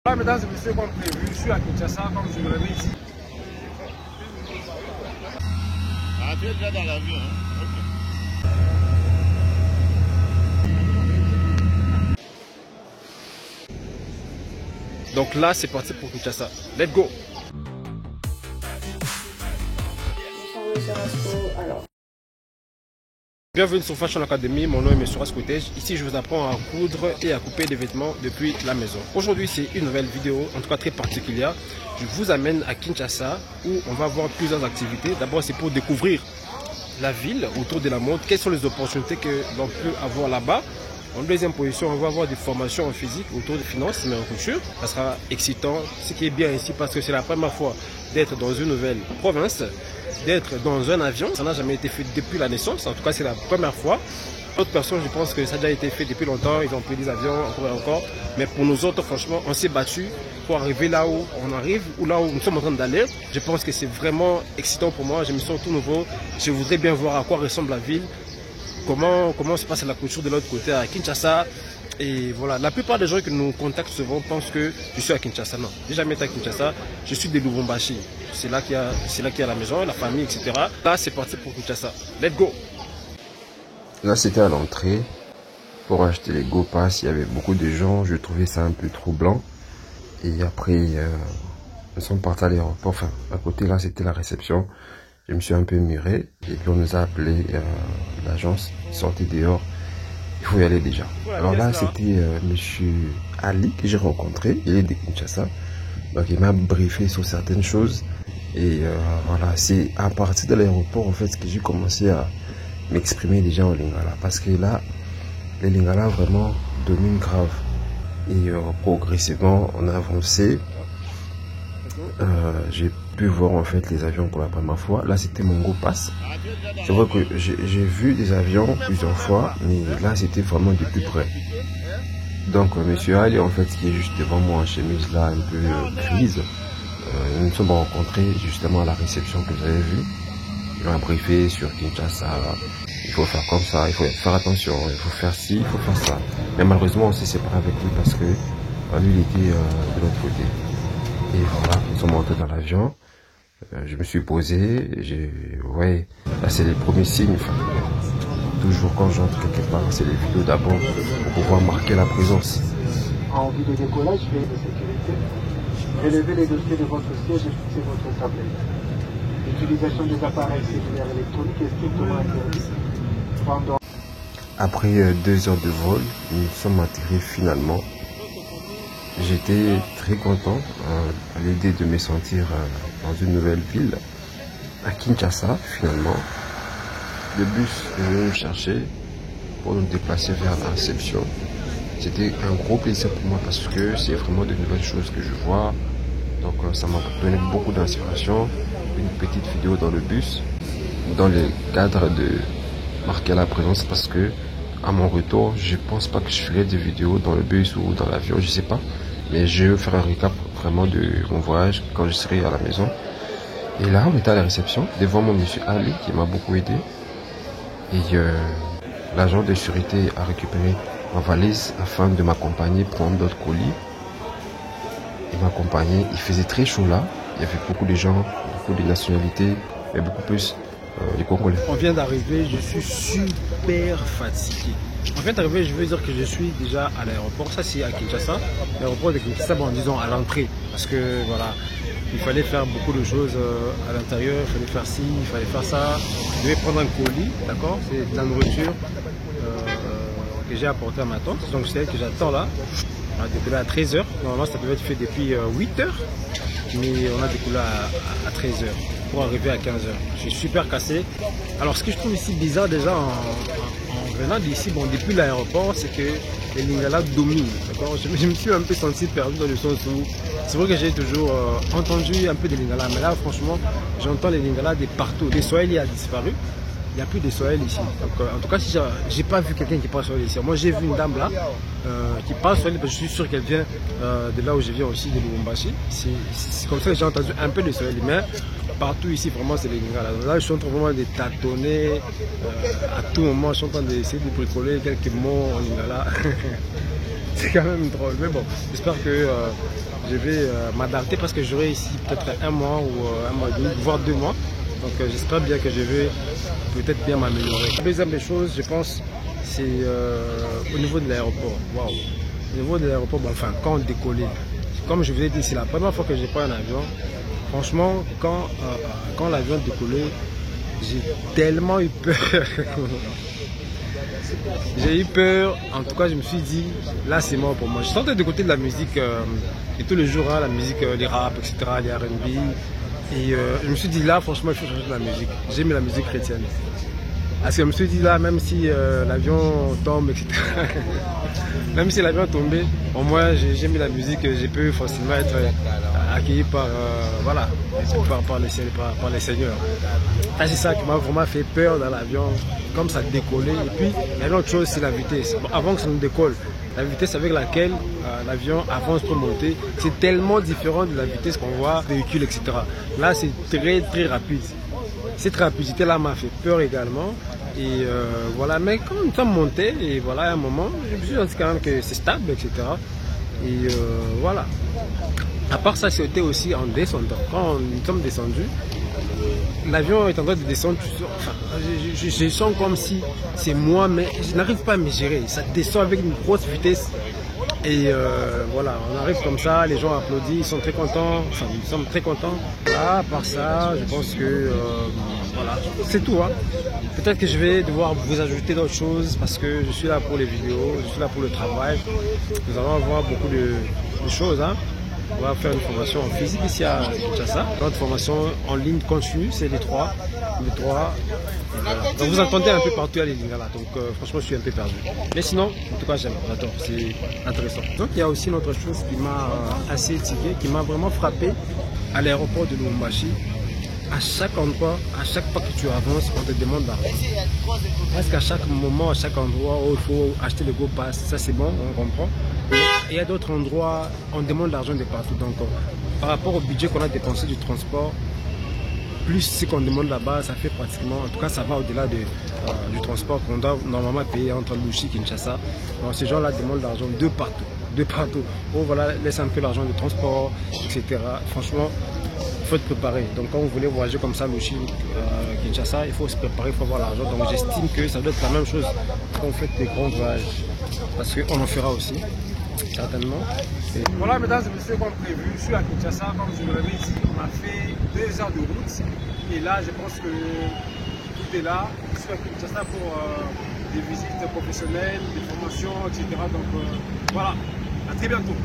Voilà, mesdames et messieurs, comme prévu, je suis à Kinshasa, comme je vous l'avais dit. Ah, tu es déjà dans l'avion, hein? Ok. Donc là, c'est parti pour Kinshasa. Let's go! Bienvenue sur Fashion Academy, mon nom est M. Rascotej. Ici, je vous apprends à coudre et à couper des vêtements depuis la maison. Aujourd'hui, c'est une nouvelle vidéo, en tout cas très particulière. Je vous amène à Kinshasa où on va voir plusieurs activités. D'abord, c'est pour découvrir la ville autour de la mode. Quelles sont les opportunités que l'on peut avoir là-bas? En deuxième position, on va avoir des formations en physique autour de finances, mais en couture. Ça sera excitant, ce qui est bien ici parce que c'est la première fois d'être dans une nouvelle province, d'être dans un avion. Ça n'a jamais été fait depuis la naissance, en tout cas c'est la première fois. D'autres personnes, je pense que ça a déjà été fait depuis longtemps, ils ont pris des avions encore et encore. Mais pour nous autres, franchement, on s'est battu pour arriver là où on arrive, ou là où nous sommes en train d'aller. Je pense que c'est vraiment excitant pour moi, je me sens tout nouveau. Je voudrais bien voir à quoi ressemble la ville. Comment se passe la couture de l'autre côté à Kinshasa. Et voilà, la plupart des gens qui nous contactent souvent pensent que je suis à Kinshasa. Non, je n'ai jamais été à Kinshasa, je suis de Lubumbashi. C'est là qu'il y a la maison, la famille, etc. Là, c'est parti pour Kinshasa. Let's go! Là, c'était à l'entrée pour acheter les Go Pass. Il y avait beaucoup de gens, je trouvais ça un peu troublant. Et après, nous sommes partis à l'aéroport. Enfin, à côté, là, c'était la réception. Je me suis un peu muré et puis on nous a appelé l'agence, sortez dehors, il faut y aller déjà. Alors là, c'était monsieur Ali que j'ai rencontré, il est de Kinshasa, donc il m'a briefé sur certaines choses et voilà, c'est à partir de l'aéroport en fait que j'ai commencé à m'exprimer déjà en lingala parce que là, les lingala vraiment dominent grave et progressivement on a avancé. J'ai pu voir en fait les avions pour la première fois. Là c'était mon Go Pass. C'est vrai que j'ai vu des avions plusieurs fois, mais là c'était vraiment de plus près. Donc monsieur Ali en fait qui est juste devant moi en chemise là un peu grise, nous nous sommes rencontrés justement à la réception que j'avais vue. Il m'a briefé sur Kinshasa, il faut faire comme ça, il faut faire attention, il faut faire ci, il faut faire ça. Mais malheureusement on s'est séparé avec lui parce que lui il était de l'autre côté. Et voilà, nous sommes rentrés dans l'avion. Je me suis posé. Ouais, là c'est les premiers signes. Enfin, toujours quand j'entre quelque part, c'est les vidéos d'abord pour pouvoir marquer la présence. En vue de décollage, veillez de sécurité. Relevez les dossiers de votre siège et fixez votre tablette. L'utilisation des appareils cellulaires électroniques est strictement interdite. Après 2 heures de vol, nous sommes atterrés finalement. J'étais très content à l'idée de me sentir dans une nouvelle ville, à Kinshasa finalement. Le bus est venu nous chercher pour nous déplacer vers la réception. C'était un gros plaisir pour moi parce que c'est vraiment de nouvelles choses que je vois. Donc ça m'a donné beaucoup d'inspiration. Une petite vidéo dans le bus, dans le cadre de marquer la présence parce que à mon retour, je pense pas que je ferai des vidéos dans le bus ou dans l'avion, je sais pas. Mais je vais faire un récap vraiment de mon voyage quand je serai à la maison. Et là, on était à la réception, devant mon monsieur Ali qui m'a beaucoup aidé. Et l'agent de sécurité a récupéré ma valise afin de m'accompagner prendre d'autres colis. Il m'a accompagné, il faisait très chaud là. Il y avait beaucoup de gens, beaucoup de nationalités, mais beaucoup plus les Congolais. On vient d'arriver, je suis super fatigué. On vient d'arriver, je veux dire que je suis déjà à l'aéroport. Ça, c'est à Kinshasa. L'aéroport de Kinshasa, bon, disons à l'entrée. Parce que voilà, il fallait faire beaucoup de choses à l'intérieur. Il fallait faire ci, il fallait faire ça. Je vais prendre un colis, d'accord? C'est de la nourriture que j'ai apportée à ma tante. Donc, c'est elle que j'attends là. On a décollé à 13 h. Normalement, ça devait être fait depuis 8 h. Mais on a décollé à 13 h pour arriver à 15 h. Je suis super cassé. Alors, ce que je trouve ici bizarre déjà en venant d'ici, bon, depuis l'aéroport, c'est que les Lingala dominent. Je me suis un peu senti perdu dans le sens où c'est vrai que j'ai toujours entendu un peu de Lingala, mais là, franchement, j'entends les Lingala de partout. Les Swahili a disparu. Il n'y a plus de Swahili ici. Donc, en tout cas, si j'ai pas vu quelqu'un qui parle Swahili ici. Moi, j'ai vu une dame là qui parle Swahili parce que je suis sûr qu'elle vient de là où je viens aussi, de Lubumbashi. C'est comme ça que j'ai entendu un peu de Swahili. Mais partout ici, vraiment, c'est les Lingala. Là, je suis en train vraiment de tâtonner. À tout moment, je suis en train d'essayer de bricoler quelques mots en Lingala. C'est quand même drôle. Mais bon, j'espère que je vais m'adapter parce que j'aurai ici peut-être un mois ou un mois et demi, voire 2 mois. Donc j'espère bien que je vais peut-être bien m'améliorer. La deuxième des choses, je pense, c'est au niveau de l'aéroport. Waouh! Au niveau de l'aéroport, bon, enfin, quand on décollait, comme je vous ai dit, c'est la première fois que j'ai pris un avion. Franchement, quand l'avion décollait, j'ai tellement eu peur. J'ai eu peur, en tout cas je me suis dit, là c'est mort pour moi. Je sentais de côté de la musique, et tous les jours, hein, la musique, les rap, etc., les R&B. Et je me suis dit, là franchement il faut changer de la musique. J'aime la musique chrétienne. Parce que je me suis dit, là, même si l'avion tombe, etc., même si l'avion tombé, au moins j'ai mis la musique, j'ai pu facilement être accueilli par, voilà, par les seigneurs. C'est ça qui m'a vraiment fait peur dans l'avion, comme ça décollait. Et puis, il y a une autre chose, c'est la vitesse. Bon, avant que ça ne décolle, la vitesse avec laquelle l'avion avance pour monter, c'est tellement différent de la vitesse qu'on voit, véhicule, etc. Là, c'est très très rapide. Cette rapidité-là m'a fait peur également. Et voilà, mais quand nous sommes montés, et voilà, à un moment, je me suis dit quand même que c'est stable, etc. Et voilà. À part ça, c'était aussi en descendant. Quand nous sommes descendus, l'avion est en train de descendre, enfin, je sens comme si c'est moi, mais je n'arrive pas à me gérer. Ça descend avec une grosse vitesse. Et voilà, on arrive comme ça, les gens applaudissent, ils sont très contents, enfin ils sont très contents. À part ça, je pense que voilà, c'est tout. Hein. Peut-être que je vais devoir vous ajouter d'autres choses parce que je suis là pour les vidéos, je suis là pour le travail. Nous allons avoir beaucoup de choses. Hein. On va faire une formation en physique ici à Kinshasa. Notre formation en ligne continue, c'est les trois. Voilà. Donc vous entendez un peu partout à les Lingala. Donc franchement, je suis un peu perdu. Mais sinon, en tout cas, j'aime, j'adore. C'est intéressant. Donc il y a aussi une autre chose qui m'a assez étiqué, qui m'a vraiment frappé à l'aéroport de Lubumbashi. À chaque endroit, à chaque fois que tu avances, on te demande d'argent. Parce qu'à chaque moment, à chaque endroit où il faut acheter le Go Pass, ça c'est bon, on comprend. Et il y a d'autres endroits, on demande l'argent de partout. Donc par rapport au budget qu'on a dépensé du transport, plus ce qu'on demande là-bas, ça fait pratiquement, en tout cas ça va au-delà du transport qu'on doit normalement payer entre Louchi et Kinshasa. Donc ces gens-là demandent l'argent de partout. De partout. Oh voilà, laisse un peu l'argent de transport, etc. Franchement, il faut être préparé. Donc quand vous voulez voyager comme ça, Louchi, Kinshasa, il faut se préparer, il faut avoir l'argent. Donc j'estime que ça doit être la même chose quand vous faites des grands voyages. Parce qu'on en fera aussi, certainement. Et voilà, mesdames et messieurs, comme prévu, je suis à Kinshasa. Comme je vous l'avais dit, on a fait 2 heures de route. Et là, je pense que tout est là. Je suis à Kinshasa pour des visites professionnelles, des formations, etc. Donc voilà, à très bientôt.